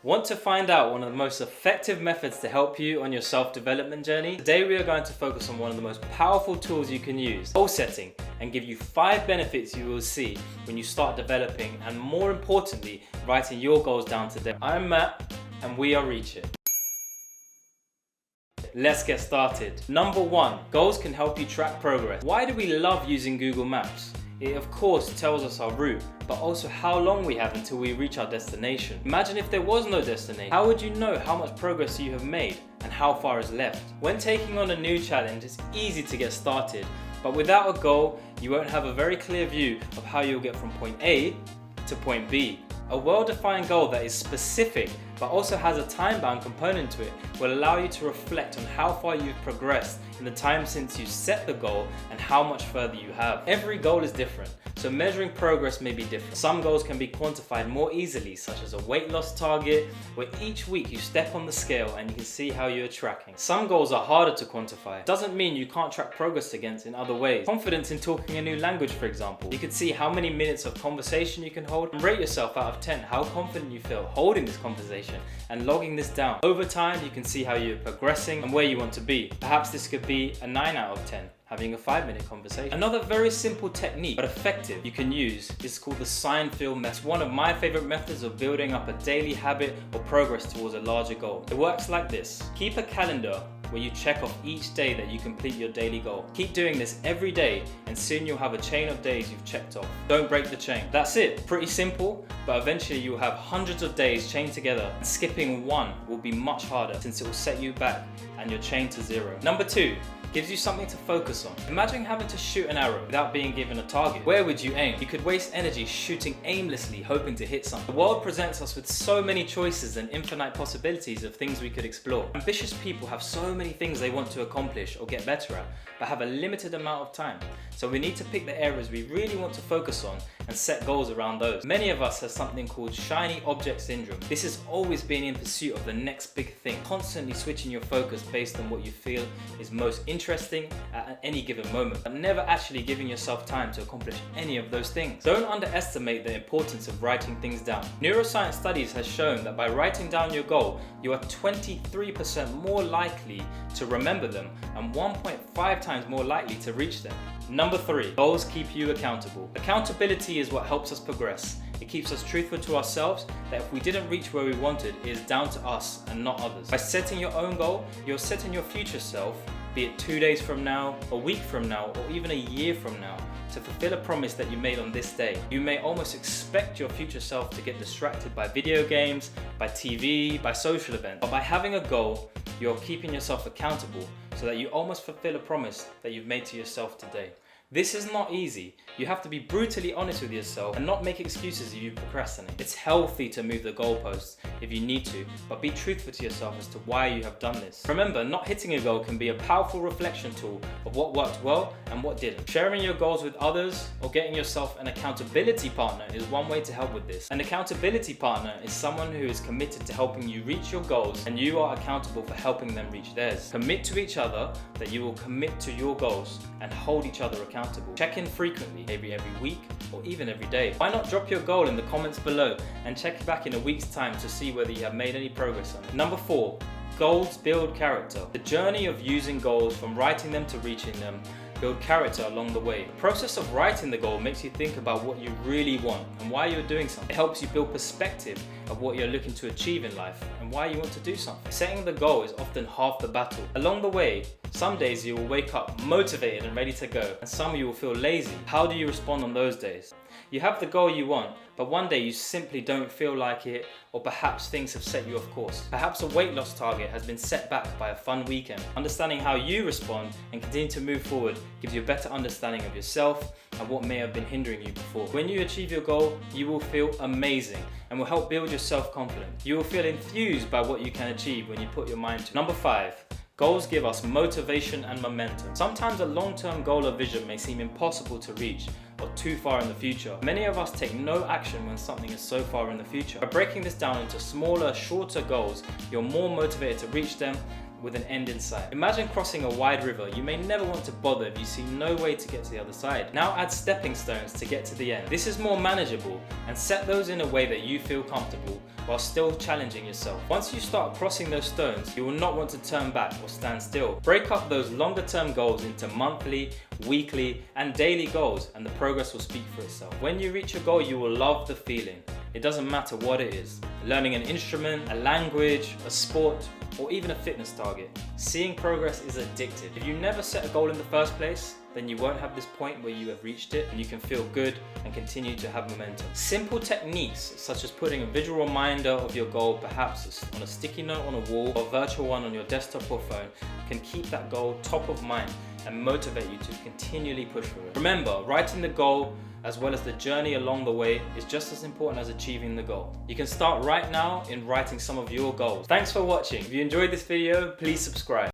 Want to find out one of the most effective methods to help you on your self-development journey? Today we are going to focus on one of the most powerful tools you can use, goal setting, and give you 5 benefits you will see when you start developing and, more importantly, writing your goals down today. I'm Matt and we are Reachitt. Let's get started. Number 1, goals can help you track progress. Why do we love using Google Maps? It of course tells us our route, but also how long we have until we reach our destination. Imagine if there was no destination. How would you know how much progress you have made and how far is left? When taking on a new challenge, it's easy to get started, but without a goal, you won't have a very clear view of how you'll get from point A to point B. A well-defined goal that is specific but also has a time-bound component to it will allow you to reflect on how far you've progressed in the time since you set the goal and how much further you have. Every goal is different, so measuring progress may be different. Some goals can be quantified more easily, such as a weight loss target, where each week you step on the scale and you can see how you're tracking. Some goals are harder to quantify. Doesn't mean you can't track progress against in other ways. Confidence in talking a new language, for example. You can see how many minutes of conversation you can hold and rate yourself out of 10 how confident you feel holding this conversation and logging this down. Over time, you can see how you're progressing and where you want to be. Perhaps this could be a 9 out of 10. Having a 5-minute conversation. Another very simple technique, but effective, you can use is called the sign field method. It's one of my favorite methods of building up a daily habit or progress towards a larger goal. It works like this. Keep a calendar where you check off each day that you complete your daily goal. Keep doing this every day and soon you'll have a chain of days you've checked off. Don't break the chain. That's it. Pretty simple, but eventually you'll have hundreds of days chained together. And skipping one will be much harder since it will set you back and you're chained to 0. Number 2, gives you something to focus on. Imagine having to shoot an arrow without being given a target. Where would you aim? You could waste energy shooting aimlessly, hoping to hit something. The world presents us with so many choices and infinite possibilities of things we could explore. Ambitious people have so many things they want to accomplish or get better at, but have a limited amount of time. So we need to pick the areas we really want to focus on and set goals around those. Many of us have something called shiny object syndrome. This is always being in pursuit of the next big thing, constantly switching your focus based on what you feel is most interesting at any given moment, but never actually giving yourself time to accomplish any of those things. Don't underestimate the importance of writing things down. Neuroscience studies has shown that by writing down your goal, you are 23% more likely to remember them and 1.5 times more likely to reach them. Number 3, goals keep you accountable. Accountability is what helps us progress. It keeps us truthful to ourselves that if we didn't reach where we wanted, it is down to us and not others. By setting your own goal, you're setting your future self, be it 2 days from now, a week from now, or even a year from now, to fulfill a promise that you made on this day. You may almost expect your future self to get distracted by video games, by TV, by social events, but by having a goal, you're keeping yourself accountable so that you almost fulfill a promise that you've made to yourself today. This is not easy. You have to be brutally honest with yourself and not make excuses if you procrastinate. It's healthy to move the goalposts if you need to, but be truthful to yourself as to why you have done this. Remember, not hitting a goal can be a powerful reflection tool of what worked well and what didn't. Sharing your goals with others or getting yourself an accountability partner is one way to help with this. An accountability partner is someone who is committed to helping you reach your goals and you are accountable for helping them reach theirs. Commit to each other that you will commit to your goals and hold each other accountable. Check in frequently, maybe every week or even every day. Why not drop your goal in the comments below and check back in a week's time to see whether you have made any progress on it. Number 4, goals build character. The journey of using goals from writing them to reaching them build character along the way. The process of writing the goal makes you think about what you really want and why you're doing something. It helps you build perspective of what you're looking to achieve in life and why you want to do something. Setting the goal is often half the battle. Along the way, some days you will wake up motivated and ready to go, and some you will feel lazy. How do you respond on those days? You have the goal you want, but one day you simply don't feel like it, or perhaps things have set you off course. Perhaps a weight loss target has been set back by a fun weekend. Understanding how you respond and continue to move forward gives you a better understanding of yourself and what may have been hindering you before. When you achieve your goal, you will feel amazing and will help build your self-confidence. You will feel enthused by what you can achieve when you put your mind to it. Number 5, goals give us motivation and momentum. Sometimes a long-term goal or vision may seem impossible to reach or too far in the future. Many of us take no action when something is so far in the future. By breaking this down into smaller, shorter goals, you're more motivated to reach them with an end in sight. Imagine crossing a wide river. You may never want to bother if you see no way to get to the other side. Now add stepping stones to get to the end. This is more manageable, and set those in a way that you feel comfortable while still challenging yourself. Once you start crossing those stones, you will not want to turn back or stand still. Break up those longer term goals into monthly, weekly, and daily goals, and the progress will speak for itself. When you reach your goal, you will love the feeling. It doesn't matter what it is. Learning an instrument, a language, a sport, or even a fitness target. Seeing progress is addictive. If you never set a goal in the first place, then you won't have this point where you have reached it and you can feel good and continue to have momentum. Simple techniques such as putting a visual reminder of your goal, perhaps on a sticky note on a wall or a virtual one on your desktop or phone, can keep that goal top of mind and motivate you to continually push for it. Remember, writing the goal as well as the journey along the way is just as important as achieving the goal. You can start right now in writing some of your goals. Thanks for watching. If you enjoyed this video, please subscribe.